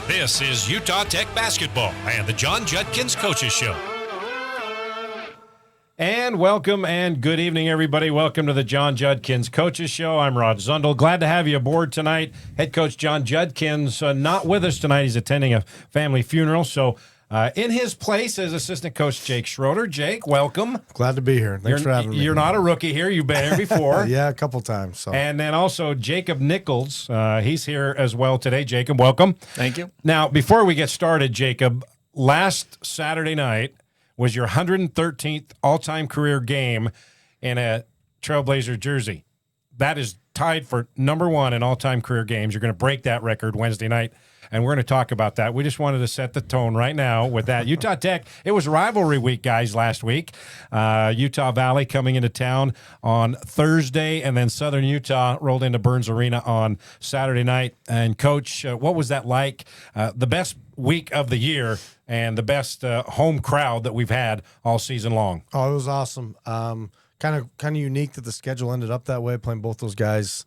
This is Utah Tech Basketball and the John Judkins Coaches Show. And welcome and good evening, everybody. Welcome to the John Judkins Coaches Show. I'm Rod Zundel. Glad to have you aboard tonight. Head coach John Judkins not with us tonight. He's attending a family funeral. So in his place is assistant coach Jake Schroeder. Jake, welcome. Glad to be here. Thanks for having me. You're not a rookie here. You've been here before. Yeah, a couple times. So. And then also Jacob Nichols. He's here as well today. Jacob, welcome. Thank you. Now, before we get started, Jacob, last Saturday night was your 113th all-time career game in a Trailblazer jersey. That is tied for number one in all-time career games. You're going to break that record Wednesday night, and we're going to talk about that. We just wanted to set the tone right now with that. Utah Tech, it was rivalry week, guys, last week. Utah Valley coming into town on Thursday, and then Southern Utah rolled into Burns Arena on Saturday night. And, Coach, what was that like? The best week of the year and the best home crowd that we've had all season long. Oh, it was awesome. Kind of unique that the schedule ended up that way, playing both those guys.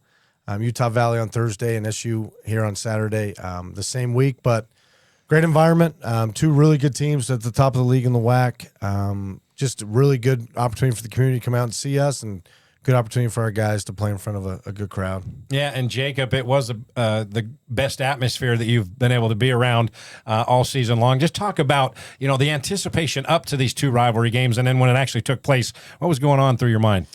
Utah Valley on Thursday and SU here on Saturday, the same week, but great environment. Two really good teams at the top of the league in the WAC. Just a really good opportunity for the community to come out and see us, and good opportunity for our guys to play in front of a good crowd. Yeah, and Jacob, it was the best atmosphere that you've been able to be around all season long. Just talk about, the anticipation up to these two rivalry games, and then when it actually took place, what was going on through your mind?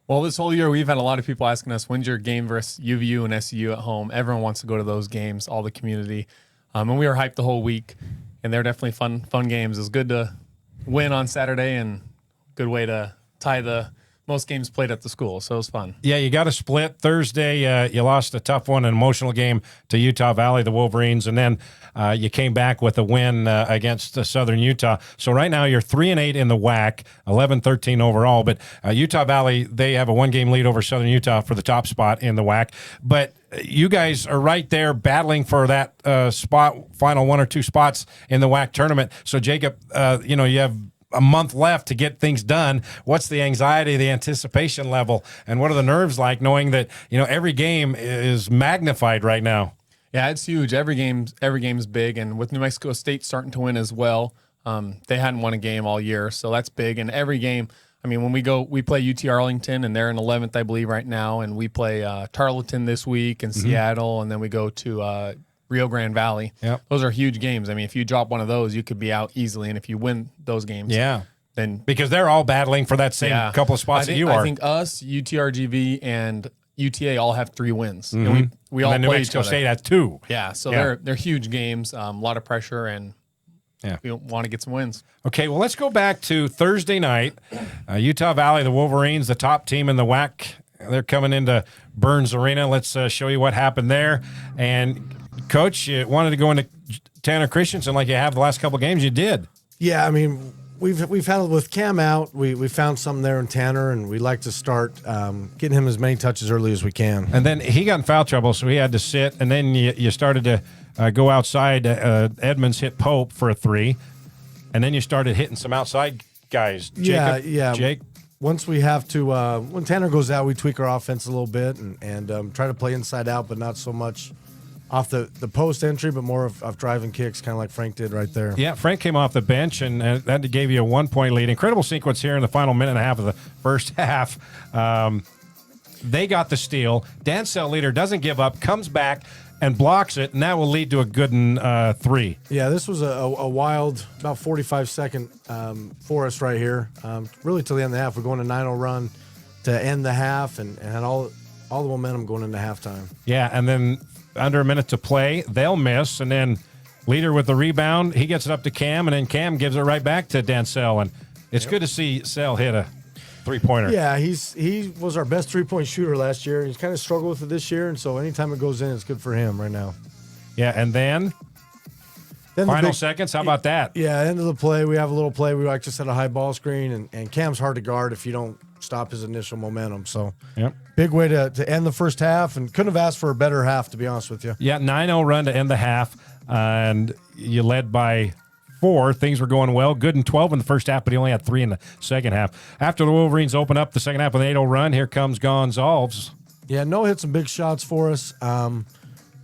Well, this whole year we've had a lot of people asking us, when's your game versus UVU and SU at home? Everyone wants to go to those games, all the community. And we were hyped the whole week, and they're definitely fun games. It was good to win on Saturday and good way to tie the most games played at the school, so it was fun. Yeah, you got a split. Thursday, you lost a tough one, an emotional game to Utah Valley, the Wolverines, and then you came back with a win against Southern Utah. So right now you're 3-8 in the WAC, 11-13 overall, but Utah Valley, they have a one-game lead over Southern Utah for the top spot in the WAC. But you guys are right there battling for that final one or two spots in the WAC tournament. So, Jacob, you have a month left to get things done. What's the anxiety, the anticipation level, and what are the nerves like knowing that, every game is magnified right now? Yeah, it's huge. Every game's big, and with New Mexico State starting to win as well, they hadn't won a game all year, so that's big. And every game, when we play UT Arlington, and they're in 11th, I believe, right now, and we play Tarleton this week in Seattle, and then we go to Rio Grande Valley. Yep. Those are huge games. If you drop one of those, you could be out easily. And if you win those games, then because they're all battling for that same couple of spots that you are. I think us, UTRGV, and UTA all have 3 wins. Mm-hmm. And we all play New Mexico State has 2. Yeah, so they're huge games. A lot of pressure, and we want to get some wins. Okay, well, let's go back to Thursday night. Utah Valley, the Wolverines, the top team in the WAC. They're coming into Burns Arena. Let's show you what happened there. And Coach, you wanted to go into Tanner Christensen like you have the last couple of games. You did. Yeah, we've had with Cam out. We found something there in Tanner, and we like to start getting him as many touches early as we can. And then he got in foul trouble, so he had to sit. And then you started to go outside. Edmonds hit Pope for a 3, and then you started hitting some outside guys. Jacob, yeah. Jake. Once we have to, when Tanner goes out, we tweak our offense a little bit and try to play inside out, but not so much off the post entry, but more of driving kicks, kind of like Frank did right there. Yeah, Frank came off the bench, and that gave you a 1-point lead. Incredible sequence here in the final minute and a half of the first half. They got the steal. Dancell leader doesn't give up, comes back and blocks it, and that will lead to a good 3. Yeah, this was a wild, about 45-second for us right here. Really till the end of the half. We're going a 9-0 run to end the half and had all the momentum going into halftime. Yeah, and then under a minute to play, they'll miss, and then leader with the rebound, he gets it up to Cam, and then Cam gives it right back to Dancell, and it's good to see Sell hit a 3-pointer. Yeah, he was our best 3-point shooter last year. He's kind of struggled with it this year, and so anytime it goes in, it's good for him right now. Yeah, and then final seconds, how about that? Yeah, end of the play, we have a little play. We just had a high ball screen, and Cam's hard to guard if you don't stop his initial momentum. So big way to end the first half, and couldn't have asked for a better half, to be honest with you. Yeah, 9-0 run to end the half, and you led by 4. Things were going well. Good in 12 in the first half, but he only had 3 in the second half. After the Wolverines open up the second half with an 8-0 run, here comes Gonzalez. Yeah, Noah hit some big shots for us.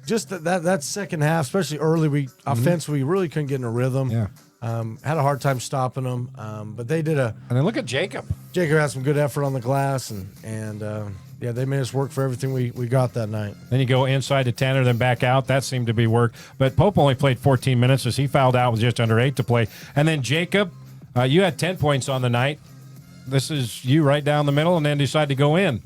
just that second half, especially early, offensively, we really couldn't get in a rhythm. Yeah. Had a hard time stopping them, but they did And then look at Jacob. Jacob had some good effort on the glass, and they made us work for everything we got that night. Then you go inside to Tanner, then back out. That seemed to be work. But Pope only played 14 minutes as he fouled out with just under 8 to play. And then Jacob, you had 10 points on the night. This is you right down the middle, and then decide to go in.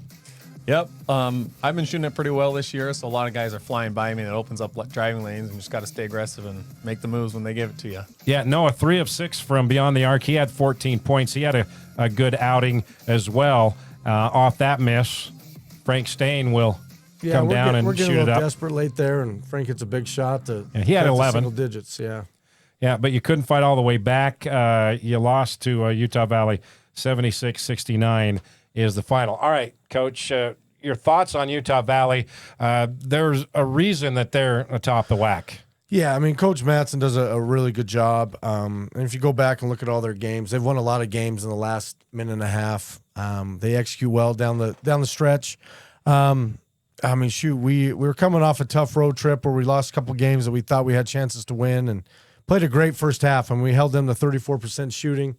Yep. I've been shooting it pretty well this year, so a lot of guys are flying by me, and it opens up driving lanes, and you just got to stay aggressive and make the moves when they give it to you. Yeah, Noah, 3 of 6 from beyond the arc. He had 14 points. He had a good outing as well. Off that miss, Frank Stain will come down and we're getting shoot a it little up. desperate late there, and Frank hits a big shot to he had get to 11. single digits. Yeah. Yeah, but you couldn't fight all the way back. You lost to Utah Valley, 76-69 is the final. All right, Coach, your thoughts on Utah Valley? There's a reason that they're atop the WAC. Yeah, I mean, Coach Mattson does a really good job. And if you go back and look at all their games, they've won a lot of games in the last minute and a half. They execute well down the stretch. I mean, shoot, we were coming off a tough road trip where we lost a couple games that we thought we had chances to win, and played a great first half. And we held them to 34% shooting.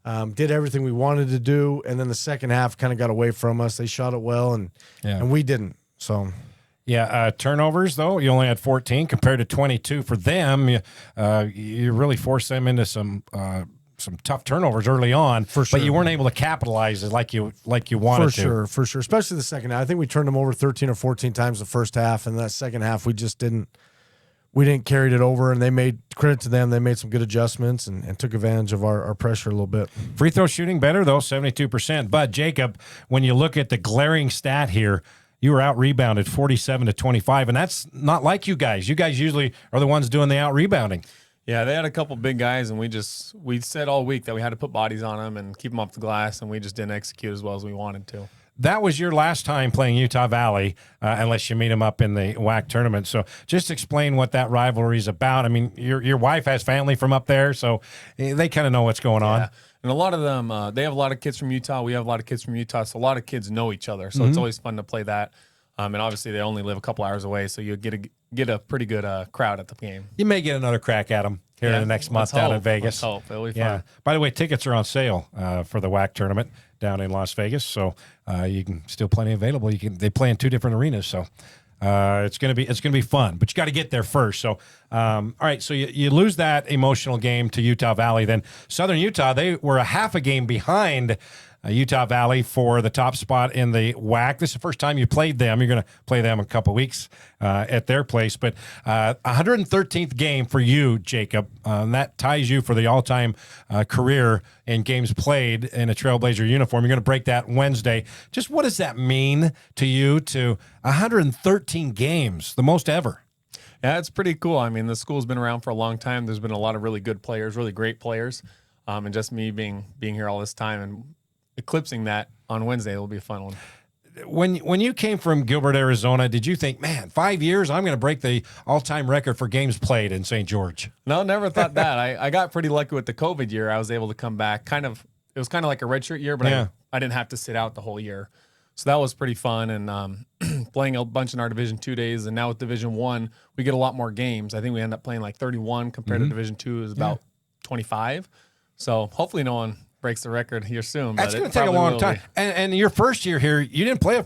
Did everything we wanted to do, and then the second half kind of got away from us. They shot it well, and we didn't. So, turnovers though you only had 14 compared to 22 for them. You really forced them into some tough turnovers early on, for sure. But you weren't able to capitalize it like you wanted to. For sure, especially the second half. I think we turned them over 13 or 14 times the first half, and that second half we just didn't. We didn't carry it over, and they made credit to them. They made some good adjustments and took advantage of our pressure a little bit. Free throw shooting better, though, 72%. But, Jacob, when you look at the glaring stat here, you were out-rebounded 47-25, and that's not like you guys. You guys usually are the ones doing the out-rebounding. Yeah, they had a couple big guys, and we said all week that we had to put bodies on them and keep them off the glass, and we just didn't execute as well as we wanted to. That was your last time playing Utah Valley, unless you meet them up in the WAC tournament. So just explain what that rivalry is about. I mean, your wife has family from up there, so they kind of know what's going on. And a lot of them, they have a lot of kids from Utah. We have a lot of kids from Utah, so a lot of kids know each other. So it's always fun to play that. And obviously, they only live a couple hours away, so you get a pretty good crowd at the game. You may get another crack at them here in the next month down in Vegas. Let's hope. It'll be fun. Yeah. By the way, tickets are on sale for the WAC tournament down in Las Vegas, so you can still plenty available. They play in 2 different arenas, so it's gonna be fun. But you got to get there first. So all right, so you lose that emotional game to Utah Valley. Then Southern Utah, they were a half a game behind Utah Valley for the top spot in the WAC. This is the first time you played them. You're going to play them in a couple weeks at their place. But 113th game for you, Jacob. And that ties you for the all-time career in games played in a Trailblazer uniform. You're going to break that Wednesday. Just what does that mean to you, to 113 games, the most ever? Yeah, it's pretty cool. I mean, the school's been around for a long time. There's been a lot of really good players, really great players. And just me being here all this time and eclipsing that on Wednesday will be a fun one. When you came from Gilbert, Arizona, did you think, man, 5 years, I'm going to break the all-time record for games played in St. George? No, never thought that. I got pretty lucky with the COVID year. I was able to come back. It was kind of like a redshirt year, but I didn't have to sit out the whole year. So that was pretty fun. And playing a bunch in our Division II days, and now with Division I, we get a lot more games. I think we end up playing like 31 compared to Division II is about 25. So hopefully no one breaks the record here soon. That's going to take a long time. And your first year here, you didn't play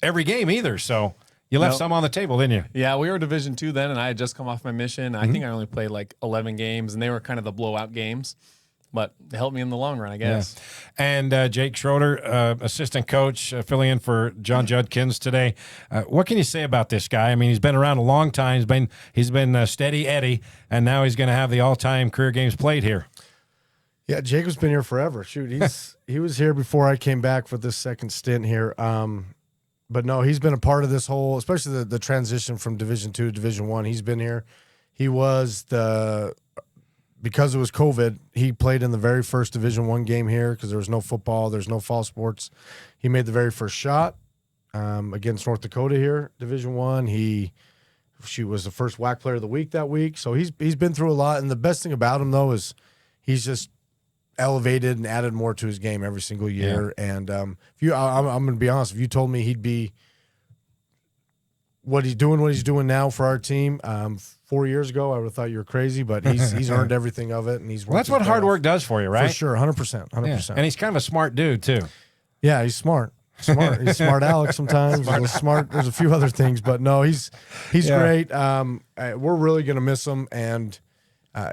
every game either, so you left some on the table, didn't you? Yeah, we were Division II then, and I had just come off my mission. I think I only played like 11 games, and they were kind of the blowout games. But it helped me in the long run, I guess. Yeah. And Jake Schroeder, assistant coach, filling in for John Judkins today. What can you say about this guy? I mean, he's been around a long time. He's been steady Eddie, and now he's going to have the all-time career games played here. Yeah, Jacob's been here forever. Shoot, he was here before I came back for this second stint here. But no, he's been a part of this whole, especially the transition from Division II to Division I. He's been here. He was because it was COVID, he played in the very first Division I game here because there was no football, there's no fall sports. He made the very first shot against North Dakota here, Division I. He was the first WAC player of the week that week. So he's been through a lot. And the best thing about him, though, is he's just elevated and added more to his game every single year. Yeah. And I'm going to be honest, if you told me he'd be what he's doing now for our team. 4 years ago, I would have thought you were crazy, but he's earned everything of it, and he's. Well, that's what hard work does for you, right? For sure, 100%, 100%. And he's kind of a smart dude too. Yeah, he's smart. He's smart Alex sometimes. Smart. There's a few other things, but no, he's great. We're really gonna miss him, and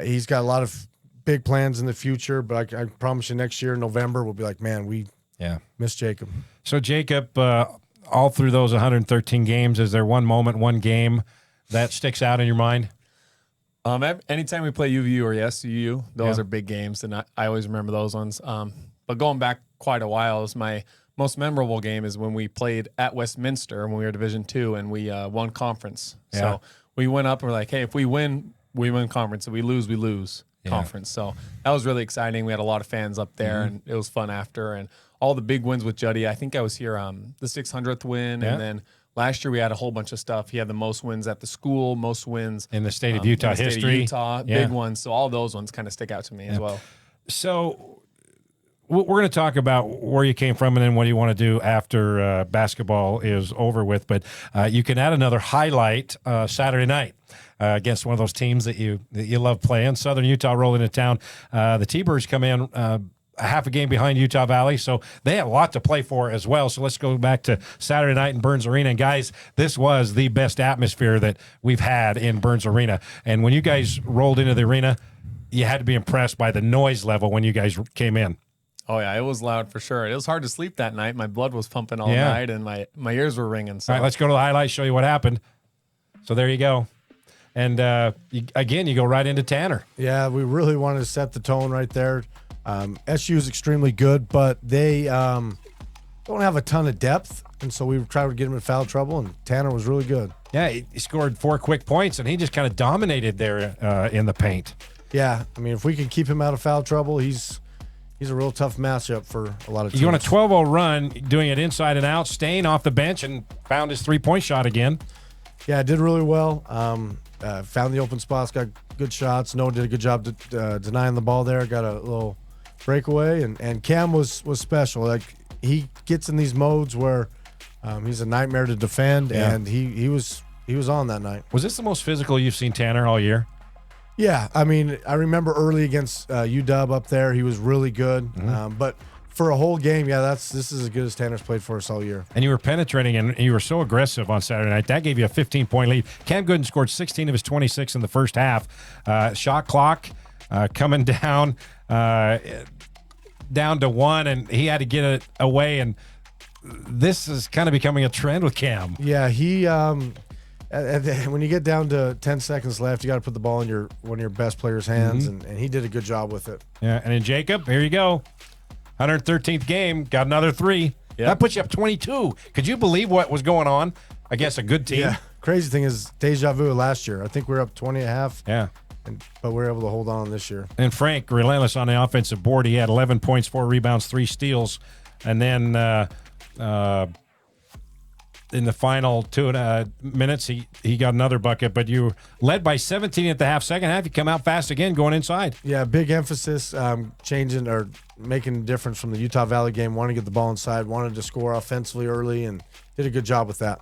he's got a lot of big plans in the future. But I promise you, next year in November, we'll be like, man, we miss Jacob. So Jacob, all through those 113 games, is there one moment, one game that sticks out in your mind? Anytime we play UVU or SUU, those are big games, and I always remember those ones. But going back quite a while, is my most memorable game is when we played at Westminster when we were Division II, and we won conference. Yeah. So we went up and we're like, hey, if we win conference. If we lose conference. So that was really exciting. We had a lot of fans up there, and it was fun after. And all the big wins with Juddy. I think I was here the 600th win, and then last year we had a whole bunch of stuff. He had the most wins at the school, most wins in the state of Utah history. Big ones. So all those ones kind of stick out to me as well. So we're going to talk about where you came from and then what you want to do after basketball is over with. But you can add another highlight Saturday night against one of those teams that you love playing. Southern Utah rolling into town. The T-Birds come in a half a game behind Utah Valley, so they have a lot to play for as well. So let's go back to Saturday night in Burns Arena. And guys, this was the best atmosphere that we've had in Burns Arena. And when you guys rolled into the arena, you had to be impressed by the noise level when you guys came in. Oh, yeah, it was loud for sure. It was hard to sleep that night. My blood was pumping all night, and my ears were ringing. So. All right, let's go to the highlights, show you what happened. So there you go. And, you go right into Tanner. Yeah, we really wanted to set the tone right there. SU is extremely good, but they don't have a ton of depth, and so we tried to get him in foul trouble, and Tanner was really good. Yeah, he scored 4 quick points, and he just kind of dominated there in the paint. Yeah, I mean, if we can keep him out of foul trouble, he's a real tough matchup for a lot of teams. You on a 12-0 run, doing it inside and out, staying off the bench, and found his three-point shot again. Yeah, did really well. Found the open spots, got good shots. Noah did a good job denying the ball there. Got a little breakaway, and Cam was special. Like, he gets in these modes where he's a nightmare to defend, and he was on that night. Was this the most physical you've seen Tanner all year? Yeah, I mean, I remember early against UW up there, he was really good. But for a whole game, this is as good as Tanner's played for us all year. And you were penetrating, and you were so aggressive on Saturday night. That gave you a 15-point lead. Cam Gooden scored 16 of his 26 in the first half. Shot clock coming down to 1, and he had to get it away. And this is kind of becoming a trend with Cam. Yeah, he when you get down to 10 seconds left, you got to put the ball in one of your best players' hands, and he did a good job with it. Yeah, and then Jacob, here you go. 113th game, got another 3. Yep. That puts you up 22. Could you believe what was going on against a good team? Yeah. Crazy thing is deja vu last year. I think we were up 20 and a half. Yeah. But we were able to hold on this year. And Frank, relentless on the offensive board. He had 11 points, 4 rebounds, 3 steals. And then in the final 2 minutes, he got another bucket. But you led by 17 at the half. Second half, you come out fast again, going inside. Yeah, big emphasis, changing or making a difference from the Utah Valley game. Wanted to get the ball inside, wanted to score offensively early, and did a good job with that.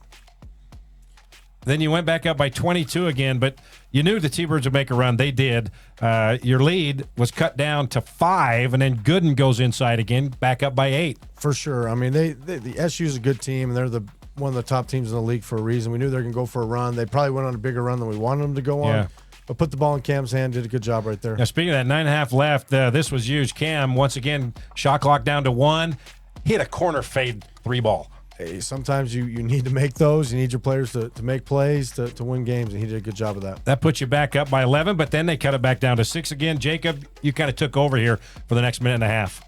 Then you went back up by 22 again, but you knew the T-Birds would make a run. They did. Your lead was cut down to 5, and then Gooden goes inside again, back up by 8. For sure. I mean, the SU is a good team, and they're one of the top teams in the league for a reason. We knew they were going to go for a run. They probably went on a bigger run than we wanted them to go on. But put the ball in Cam's hand, did a good job right there. Now, speaking of that, 9.5 left, this was huge. Cam, once again, shot clock down to 1, hit a corner fade 3-ball. Hey, sometimes you need to make those. You need your players to make plays to win games, and he did a good job of that. That puts you back up by 11, but then they cut it back down to 6 again. Jacob, you kind of took over here for the next minute and a half.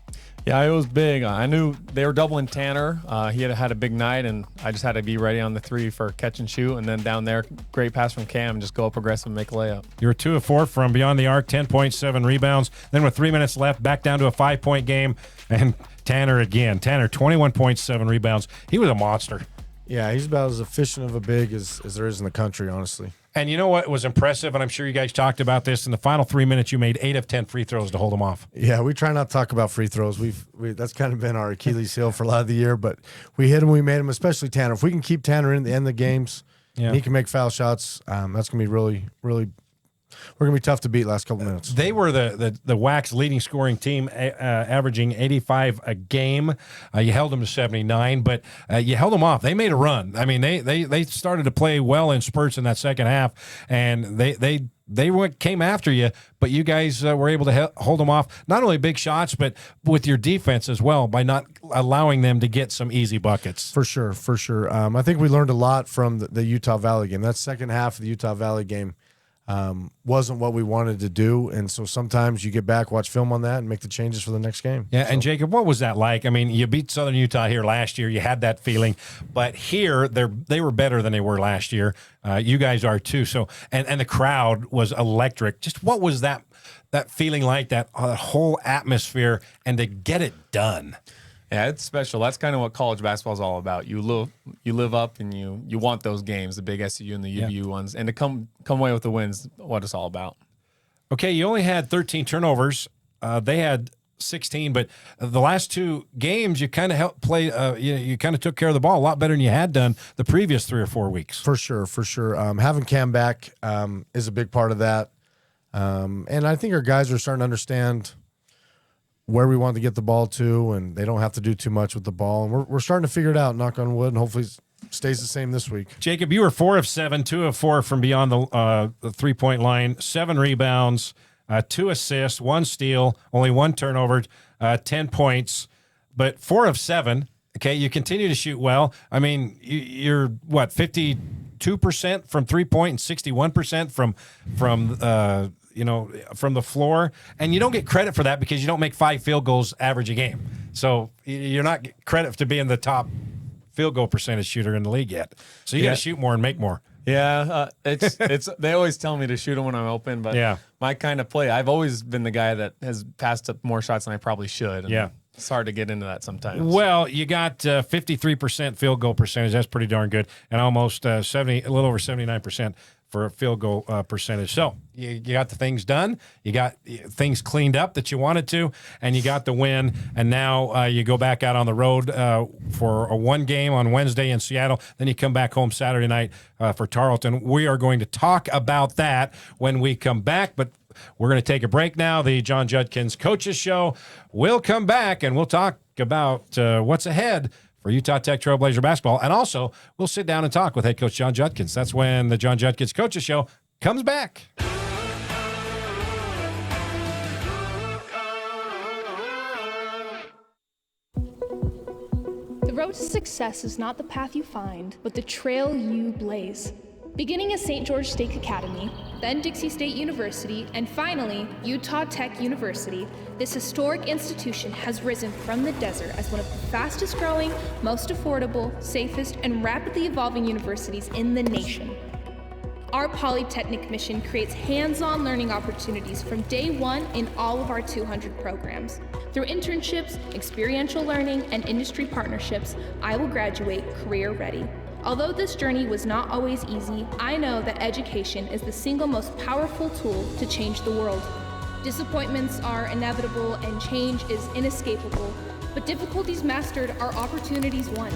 Yeah, it was big. I knew they were doubling Tanner. He had a big night, and I just had to be ready on the 3 for catch and shoot. And then down there, great pass from Cam, just go up aggressive and make a layup. You were 2 of 4 from beyond the arc, 10.7 rebounds. Then with 3 minutes left, back down to a 5-point game. And Tanner again. Tanner, 21.7 rebounds. He was a monster. Yeah, he's about as efficient of a big as there is in the country, honestly. And you know what was impressive, and I'm sure you guys talked about this, in the final 3 minutes you made 8 of 10 free throws to hold them off. Yeah, we try not to talk about free throws. That's kind of been our Achilles heel for a lot of the year, but we hit them, we made them, especially Tanner. If we can keep Tanner in the end of the games, Yeah. And he can make foul shots. That's going to be really, really. We're going to be tough to beat last couple minutes. They were the WAC's leading scoring team, averaging 85 a game. You held them to 79, but you held them off. They made a run. I mean, they started to play well in spurts in that second half, and they came after you, but you guys were able to hold them off. Not only big shots, but with your defense as well, by not allowing them to get some easy buckets. For sure. I think we learned a lot from the Utah Valley game. That second half of the Utah Valley game wasn't what we wanted to do, and so sometimes you get back, watch film on that, and make the changes for the next game. Yeah, and Jacob, what was that like? I mean, you beat Southern Utah here last year. You had that feeling, but here they were better than they were last year. You guys are too. So, and the crowd was electric. Just what was that feeling like? That whole atmosphere, and to get it done. Yeah, it's special. That's kind of what college basketball is all about. You live up, and you want those games, the big SU and the UVU ones, and to come away with the wins. What it's all about. Okay, you only had 13 turnovers. They had 16, but the last two games you kind of helped play. You kind of took care of the ball a lot better than you had done the previous 3 or 4 weeks. For sure. Having Cam back is a big part of that, and I think our guys are starting to understand where we want to get the ball to, and they don't have to do too much with the ball. And we're starting to figure it out, knock on wood, and hopefully it stays the same this week. Jacob, you were 4 of 7, 2 of 4 from beyond the 3-point line, 7 rebounds, 2 assists, 1 steal, only 1 turnover, 10 points, but 4 of 7. Okay, you continue to shoot well. I mean, you're what, 52% from 3-point and 61% from the floor, and you don't get credit for that because you don't make 5 field goals average a game. So you're not getting credit to being the top field goal percentage shooter in the league yet. So you got to shoot more and make more. Yeah, it's. They always tell me to shoot them when I'm open, but my kind of play, I've always been the guy that has passed up more shots than I probably should. And it's hard to get into that sometimes. Well, you got 53% field goal percentage. That's pretty darn good, and almost a little over 79% for a field goal percentage. So you got the things done. You got things cleaned up that you wanted to, and you got the win. And now you go back out on the road for a 1 game on Wednesday in Seattle. Then you come back home Saturday night for Tarleton. We are going to talk about that when we come back, but we're going to take a break now. The John Judkins Coaches Show will come back, and we'll talk about what's ahead for Utah Tech Trailblazer basketball. And also, we'll sit down and talk with head coach John Judkins. That's when the John Judkins Coaches Show comes back. The road to success is not the path you find, but the trail you blaze. Beginning at St. George State Academy, then Dixie State University, and finally, Utah Tech University, this historic institution has risen from the desert as one of the fastest growing, most affordable, safest, and rapidly evolving universities in the nation. Our Polytechnic mission creates hands-on learning opportunities from day one in all of our 200 programs. Through internships, experiential learning, and industry partnerships, I will graduate career ready. Although this journey was not always easy, I know that education is the single most powerful tool to change the world. Disappointments are inevitable and change is inescapable, but difficulties mastered are opportunities won.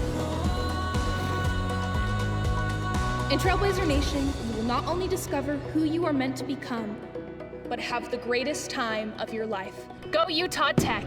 In Trailblazer Nation, you will not only discover who you are meant to become, but have the greatest time of your life. Go Utah Tech!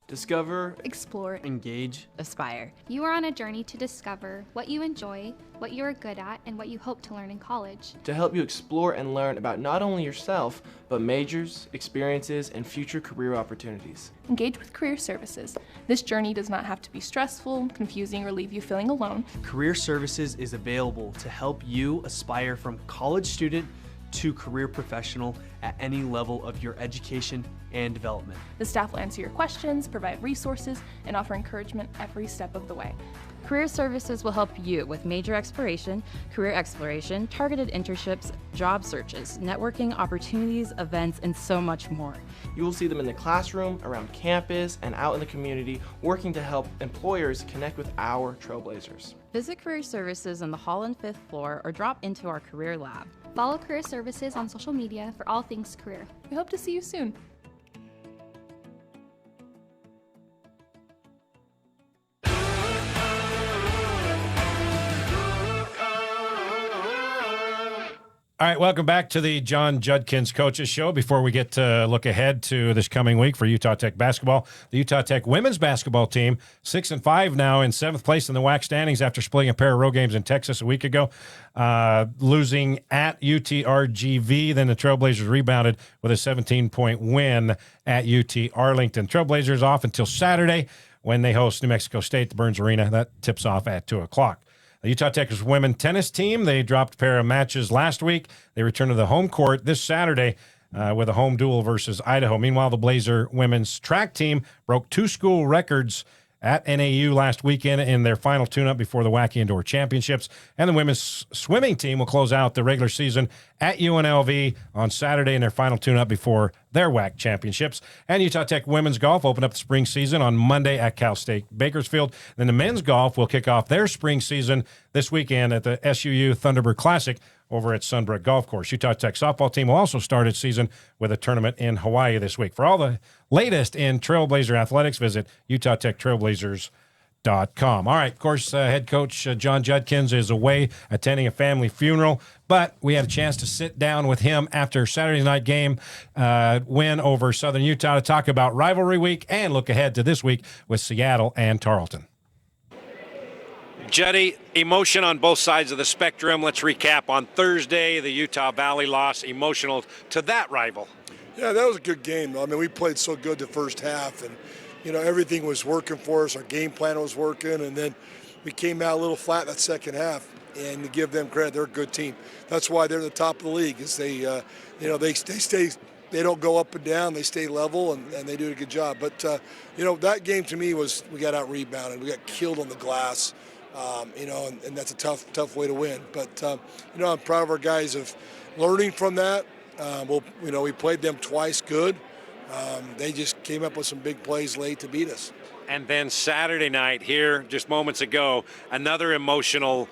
Discover, explore, engage, aspire. You are on a journey to discover what you enjoy, what you are good at, and what you hope to learn in college. to help you explore and learn about not only yourself, but majors, experiences, and future career opportunities. Engage with Career Services. This journey does not have to be stressful, confusing, or leave you feeling alone. Career Services is available to help you aspire from college student to career professional at any level of your education and development. The staff will answer your questions, provide resources, and offer encouragement every step of the way. Career Services will help you with major exploration, career exploration, targeted internships, job searches, networking opportunities, events, and so much more. You will see them in the classroom, around campus, and out in the community, working to help employers connect with our Trailblazers. Visit Career Services on the hall and 5th floor or drop into our career lab. Follow Career Services on social media for all things career. We hope to see you soon. All right, welcome back to the John Judkins Coaches Show. Before we get to look ahead to this coming week for Utah Tech basketball, the Utah Tech women's basketball team, 6-5 now in 7th place in the WAC standings after splitting a pair of road games in Texas a week ago, losing at UTRGV. Then the Trailblazers rebounded with a 17-point win at UT Arlington. Trailblazers off until Saturday when they host New Mexico State at the Burns Arena. That tips off at 2 o'clock. The Utah Tech's women tennis team, they dropped a pair of matches last week. They return to the home court this Saturday with a home duel versus Idaho. Meanwhile, the Blazer women's track team broke 2 school records at NAU last weekend in their final tune-up before the WAC Indoor Championships. And the women's swimming team will close out the regular season at UNLV on Saturday in their final tune-up before their WAC championships. And Utah Tech women's golf opened up the spring season on Monday at Cal State Bakersfield. Then the men's golf will kick off their spring season this weekend at the SUU Thunderbird Classic over at Sunbrook Golf Course. Utah Tech softball team will also start its season with a tournament in Hawaii this week. For all the latest in Trailblazer athletics, visit UtahTechTrailblazers.com. All right, of course, head coach John Judkins is away attending a family funeral, but we had a chance to sit down with him after Saturday's night game win over Southern Utah to talk about rivalry week and look ahead to this week with Seattle and Tarleton. Juddy, emotion on both sides of the spectrum. Let's recap. On Thursday, the Utah Valley loss, emotional to that rival. Yeah, that was a good game. I mean, we played so good the first half, and, everything was working for us. Our game plan was working, and then we came out a little flat that second half. And to give them credit, they're a good team. That's why they're the top of the league, is they stay. They don't go up and down. They stay level, and they do a good job. But, that game to me was we got out-rebounded. We got killed on the glass. And that's a tough way to win. But, I'm proud of our guys of learning from that. We played them twice good. They just came up with some big plays late to beat us. And then Saturday night here, just moments ago, another emotional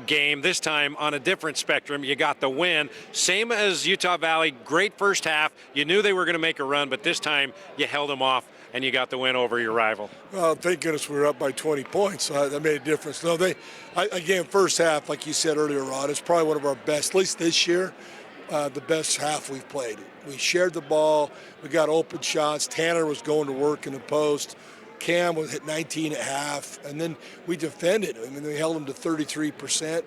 game, this time on a different spectrum. You got the win. Same as Utah Valley, great first half. You knew they were going to make a run, but this time you held them off and you got the win over your rival. Well, thank goodness we were up by 20 points. So that made a difference. No, again, first half, like you said earlier, Rod, it's probably one of our best, at least this year, the best half we've played. We shared the ball. We got open shots. Tanner was going to work in the post. Cam was hit 19 at half, and then we defended. I mean, we held them to 33%.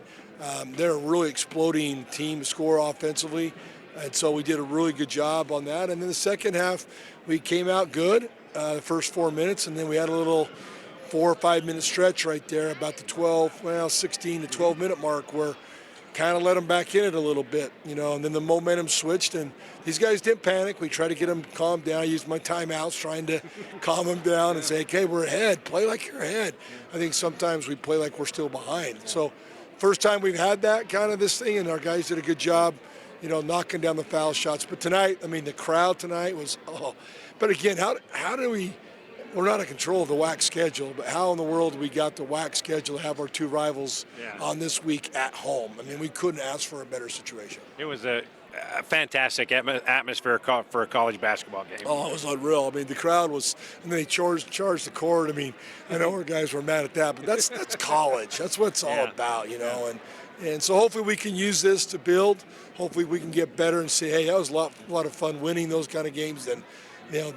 They're a really exploding team to score offensively, and so we did a really good job on that. And then the second half, we came out good the first 4 minutes, and then we had a little 4 or 5 minute stretch right there about the 16 to 12 minute mark where kind of let them back in it a little bit, and then the momentum switched, and these guys didn't panic. We tried to get them calmed down. I used my timeouts trying to calm them down and say, okay, we're ahead. Play like you're ahead. I think sometimes we play like we're still behind. So first time we've had that kind of this thing, and our guys did a good job, knocking down the foul shots. But tonight, the crowd tonight was, But again, how do we, we're not in control of the WAC schedule, but how in the world do we got the WAC schedule to have our 2 rivals on this week at home? We couldn't ask for a better situation. It was a fantastic atmosphere for a college basketball game. Oh, it was unreal. The crowd was, and they charged the court. I know our guys were mad at that, but that's college. That's what it's all about, And so hopefully we can use this to build. Hopefully we can get better and say, hey, that was a lot of fun winning those kind of games than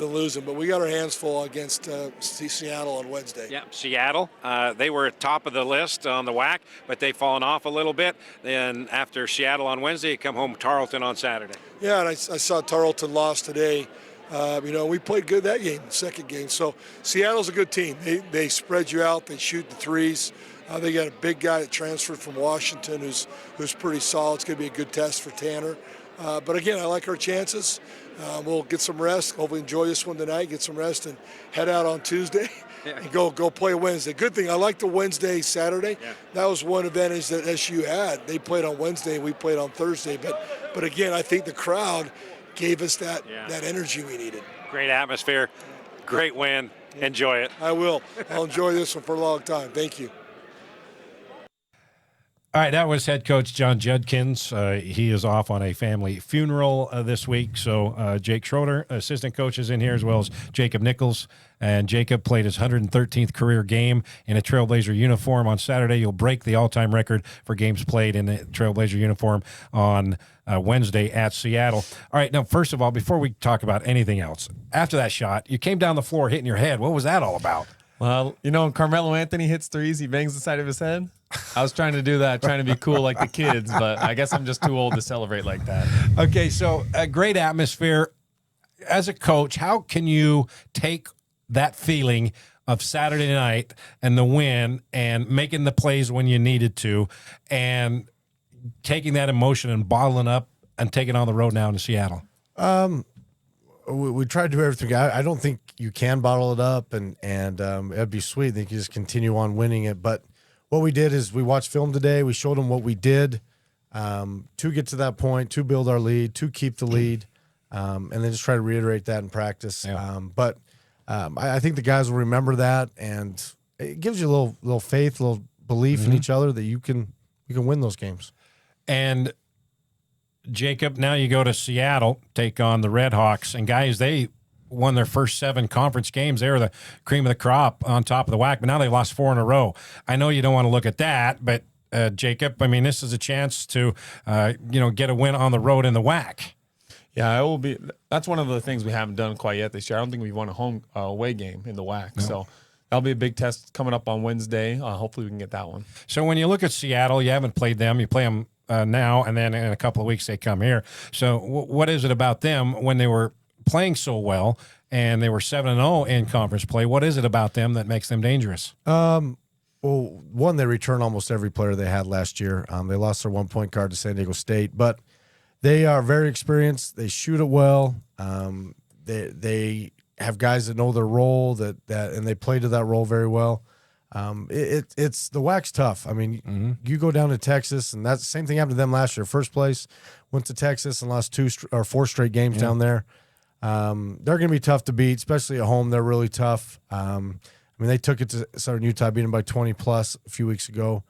losing. But we got our hands full against Seattle on Wednesday. Yeah, Seattle, they were at top of the list on the WAC, but they've fallen off a little bit. Then after Seattle on Wednesday, you come home Tarleton on Saturday. Yeah, and I saw Tarleton lost today. We played good that game, the second game. So Seattle's a good team. They spread you out. They shoot the threes. They got a big guy that transferred from Washington who's pretty solid. It's going to be a good test for Tanner. But again, I like our chances. We'll get some rest. Hopefully enjoy this one tonight, get some rest, and head out on Tuesday and go play Wednesday. Good thing, I like the Wednesday, Saturday. Yeah. That was one advantage that SU had. They played on Wednesday and we played on Thursday. But again, I think the crowd gave us that energy we needed. Great atmosphere, great win. Yeah. Enjoy it. I will. I'll enjoy this one for a long time. Thank you. All right, that was head coach John Judkins. He is off on a family funeral this week. So Jake Schroeder, assistant coach, is in here, as well as Jacob Nichols. And Jacob played his 113th career game in a Trailblazer uniform on Saturday. You'll break the all-time record for games played in a Trailblazer uniform on Wednesday at Seattle. All right, now, first of all, before we talk about anything else, after that shot, you came down the floor hitting your head. What was that all about? Well, when Carmelo Anthony hits threes, he bangs the side of his head. I was trying to do that, trying to be cool like the kids, but I guess I'm just too old to celebrate like that. Okay, so a great atmosphere. As a coach, how can you take that feeling of Saturday night and the win and making the plays when you needed to and taking that emotion and bottling up and taking it on the road now to Seattle? We tried to do everything. I don't think you can bottle it up, and it'd be sweet. They could just continue on winning it. But what we did is we watched film today. We showed them what we did to get to that point, to build our lead, to keep the lead, and then just try to reiterate that in practice. Yeah. I think the guys will remember that, and it gives you a little faith, a little belief in each other that you can win those games. And Jacob, now you go to Seattle, take on the Red Hawks, and guys, they won their first 7 conference games. They were the cream of the crop on top of the WAC, but now they lost 4 in a row. I know you don't want to look at that, but Jacob, I mean, this is a chance to get a win on the road in the WAC. Yeah, it will be. That's one of the things we haven't done quite yet this year. I don't think we've won a home away game in the WAC, No. so that'll be a big test coming up on Wednesday. Hopefully, we can get that one. So when you look at Seattle, you haven't played them. You play them now, and then in a couple of weeks they come here. So what is it about them when they were playing so well and they were 7-0 in conference play? What is it about them that makes them dangerous? Well, one, they return almost every player they had last year. They lost their 1-point guard to San Diego State, but they are very experienced. They shoot it well. They have guys that know their role and they play to that role very well. It's the WAC's tough. I mean, you go down to Texas, and that's the same thing happened to them last year. First place, went to Texas and lost 2 or 4 straight games down there. They're going to be tough to beat, especially at home. They're really tough. They took it to Southern Utah, beat them by 20 plus a few weeks ago.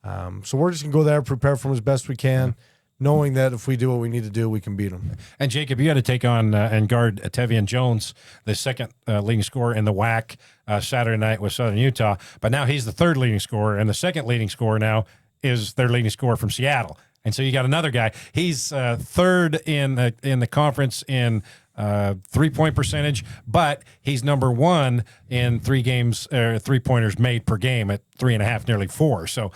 So we're just going to go there, prepare for them as best we can, knowing that if we do what we need to do, we can beat them. And Jacob, you had to take on and guard Tevian Jones, the second leading scorer in the WAC Saturday night with Southern Utah. But now he's the third leading scorer, and the second leading scorer now is their leading scorer from Seattle. And so you got another guy. He's third in the conference in 3-point percentage, but he's number 1 in 3-pointers made per game at 3.5, nearly 4. So,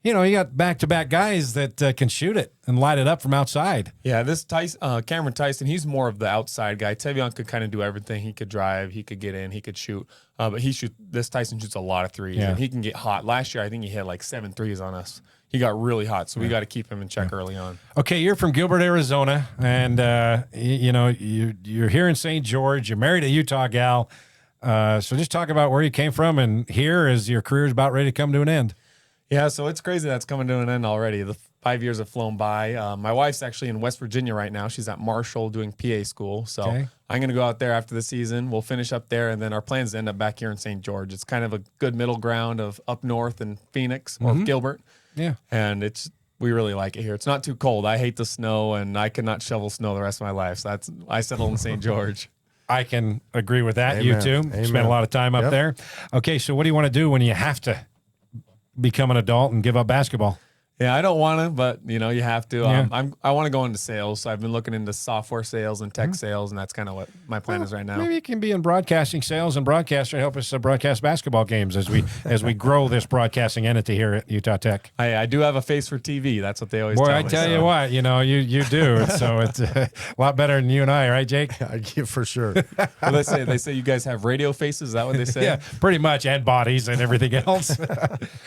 you got back-to-back guys that can shoot it and light it up from outside. Yeah, this Cameron Tyson, he's more of the outside guy. Tevion could kind of do everything. He could drive, he could get in, he could shoot. But this Tyson shoots a lot of threes, and he can get hot. Last year, I think he hit like 7 threes on us. He got really hot, so we got to keep him in check early on. Okay, you're from Gilbert, Arizona, and you're here in St. George. You're married a Utah gal. So just talk about where you came from and here as your career is about ready to come to an end. Yeah, so it's crazy that's coming to an end already. The 5 years have flown by. My wife's actually in West Virginia right now. She's at Marshall doing PA school. So I'm going to go out there after the season. We'll finish up there, and then our plans to end up back here in St. George. It's kind of a good middle ground of up north in Phoenix or Gilbert. Yeah. And we really like it here. It's not too cold. I hate the snow, and I cannot shovel snow the rest of my life. So I settled in St. George. I can agree with that. Amen. You too. Amen. Spent a lot of time up there. Okay, so what do you want to do when you have to become an adult and give up basketball? Yeah, I don't want to, but you have to. Yeah. I want to go into sales, so I've been looking into software sales and tech sales, and that's kind of what my plan is right now. Maybe you can be in broadcasting sales and broadcaster and help us broadcast basketball games as we grow this broadcasting entity here at Utah Tech. I do have a face for TV. That's what they always Boy, tell I me. tell you what, you do. So it's a lot better than you and I, right, Jake? Yeah, for sure. Well, they say you guys have radio faces. Is that what they say? Yeah, pretty much, and bodies and everything else. All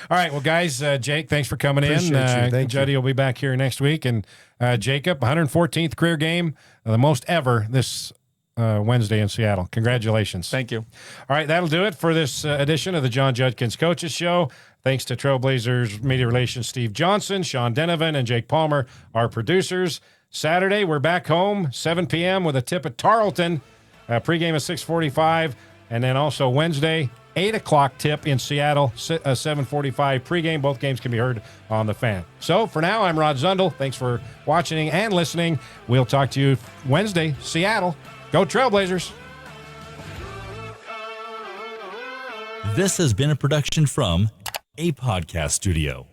right, well, guys, Jake, thanks for coming Appreciate in. you. Thank Juddy will be back here next week. And Jacob, 114th career game, the most ever this Wednesday in Seattle. Congratulations. Thank you. All right, that'll do it for this edition of the John Judkins Coaches Show. Thanks to Trailblazers Media Relations Steve Johnson, Sean Denovan, and Jake Palmer, our producers. Saturday, we're back home, 7 p.m. with a tip at Tarleton. Pregame at 6:45. And then also Wednesday, 8 o'clock tip in Seattle, 7:45 pregame. Both games can be heard on the Fan. So for now, I'm Rod Zundel. Thanks for watching and listening. We'll talk to you Wednesday, Seattle. Go Trailblazers. This has been a production from a podcast studio.